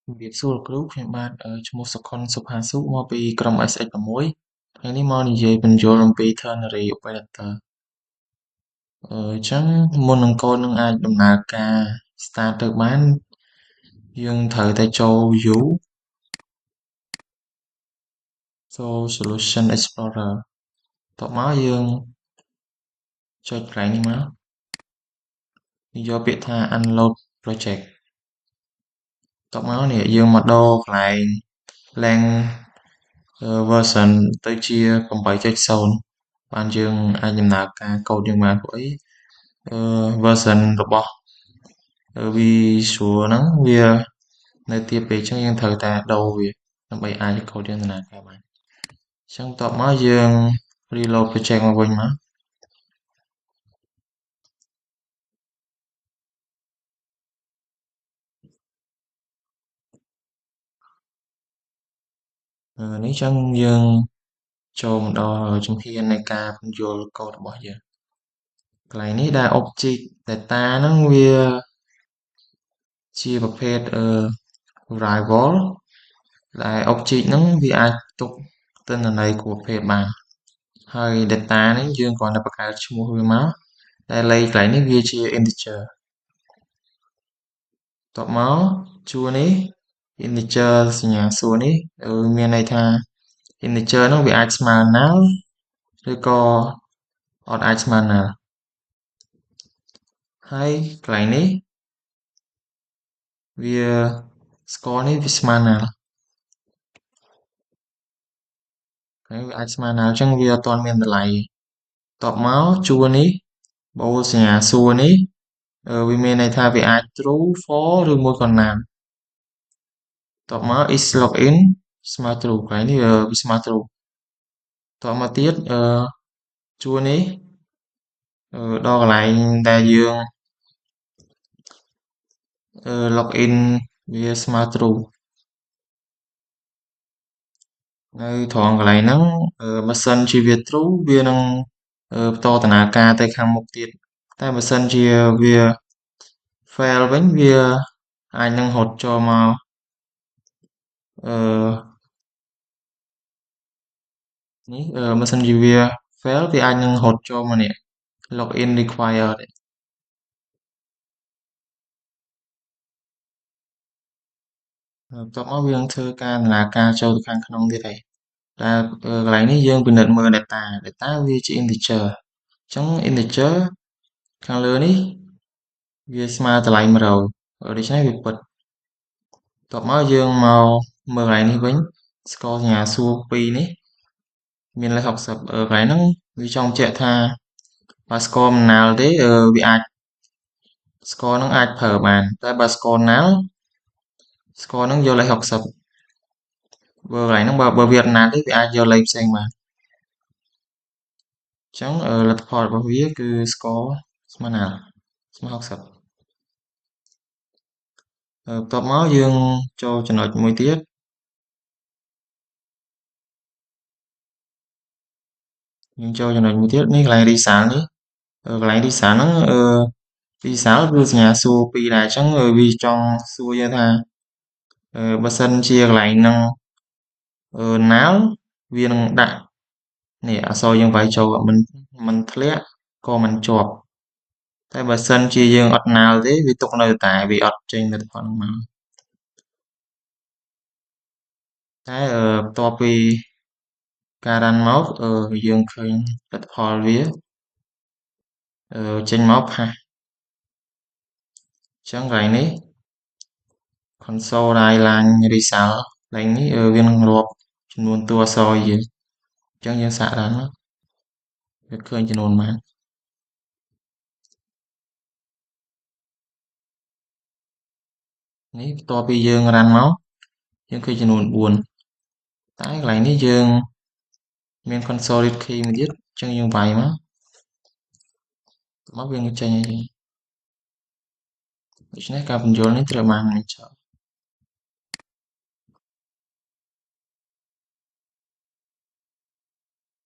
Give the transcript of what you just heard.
ជំរាបសួរលោកគ្រូខ្ញុំបាទឈ្មោះសុខុនសុផាសុមកពីក្រុម SX6 ថ្ងៃនេះមកនិយាយពន្យល់អំពី Ternary Operator អញ្ចឹងមុននឹងកូដនឹងអាចដំណើរការ start ទៅបានយើងត្រូវតែចូល View ចូល Solution Explorer បន្ទាប់មកយើងចុចកន្លែងនេះមកយកពាក្យថា Unload Project បន្ទាប់មកនេះយើងមកដូរកន្លែង Lang version ទៅជា 8.0 បានយើងអាចដំណើរការកូដយើងបានព្រោះអីversion របស់ Visual ហ្នឹងវានៅទាបពេកអញ្ចឹងយើងត្រូវតែដូរវាដើម្បីអាចកូដយើងដំណើរការបានអញ្ចឹងបន្ទាប់មកយើង reload project មកវិញមកនេះអញ្ចឹងយើងចូលមកដល់ជំហាននៃការពន្យល់កូដរបស់យើងកន្លែងនេះដែល object data ហ្នឹងវាជាប្រភេទvariable ដែល object ហ្នឹងវាអាចទុកទិន្នន័យគ្រប់ប្រភេទបានហើយ data នេះយើងគ្រាន់តែបង្កើតឈ្មោះវាមកដែលលេខកន្លែងនេះវាជា integer បន្ទាប់មកជួរនេះ integer សញ្ញាសួរនេះមានន័យថា integer ហ្នឹងវាអាចស្មើ null ឬក៏អត់អាចស្មើ null ហើយកន្លែងនេះវា score នេះវាស្មើ null ហើយវាអាចស្មើ null អញ្ចឹងវាអត់ទាន់មានតម្លៃបន្ទាប់មកជួរនេះបូលសញ្ញាសួរនេះវាមានន័យថាវាអាច true false ឬមួយក៏ none បន្ទាប់មក is login ស្មើ true កន្លែងនេះវាស្មើ true បន្ទាប់មកទៀតជួរនេះដល់កន្លែងដែលយើងlogin វាស្មើ true នៅត្រង់កន្លែងហ្នឹងបើសិនជាវា true វានឹងបន្តដំណើរការទៅខាងមុខទៀតតែបើសិនជាវា fail វិញវាអាចនឹងរត់ចូលមកនេះបើសិនជាវា fail វាអាចនឹងរត់ចូលមកនេះ login required បន្ទាប់មកវានឹងធ្វើការដំណើរការចូលទៅខាងក្នុងទៀតហើយតែកន្លែងនេះយើងពិនិត្យមើល data វាជា integer អញ្ចឹង integer ខាងលើនេះវាស្មើតម្លៃ100ដូច្នេះវាពិតបន្ទាប់មកយើងមកមើលកន្លែងនេះវិញ score សញ្ញាសួរ2នេះមានលេខ60កន្លែងហ្នឹងវាចង់បញ្ជាក់ថាបើ score មិន null ទេវាអាច score ហ្នឹងអាចប្រើបានតែបើ score null score ហ្នឹងយកលេខ60បើកន្លែងហ្នឹងបើវាអត់ null ទេវាអាចយកលេខផ្សេងបានអញ្ចឹងលទ្ធផលរបស់វាគឺ score ស្មើ null ស្មើ60បន្ទាប់មកយើងចូលចំណុចមួយទៀតយើងចូលចំណុចមួយទៀតនេះកន្លែង result នេះកន្លែង result ហ្នឹងresult គឺសញ្ញាសួរ2ដែរអញ្ចឹងវាចង់សួរយើងថាបើសិនជាកន្លែងហ្នឹងnull វានឹងដាក់នេះអក្សរយើងវាយចូលមិនធ្លាក់ក៏មិនជាប់តែបើសិនជាយើងអត់ null ទេវាទុកនៅតែវាអត់ចេញលទ្ធផលហ្នឹងមកតែបន្ទាប់ពីការ run មកយើងឃើញលទ្ធផលវាចេញមកផាសអញ្ចឹងកន្លែងនេះ console line result កន្លែងនេះវានឹងរាប់ចំនួនតួអក្សរយើងអញ្ចឹងយើងសាក run មកវាឃើញចំនួនប៉ុន្មាននេះបន្ទាប់ពីយើង run មកយើងឃើញចំនួន4តែកន្លែងនេះយើងមាន console read key មួយទៀតអញ្ចឹងយើងវាយមកវានឹងចេញឲ្យយើងដូច្នេះការពន្យល់នេះត្រូវបានបញ្ចប់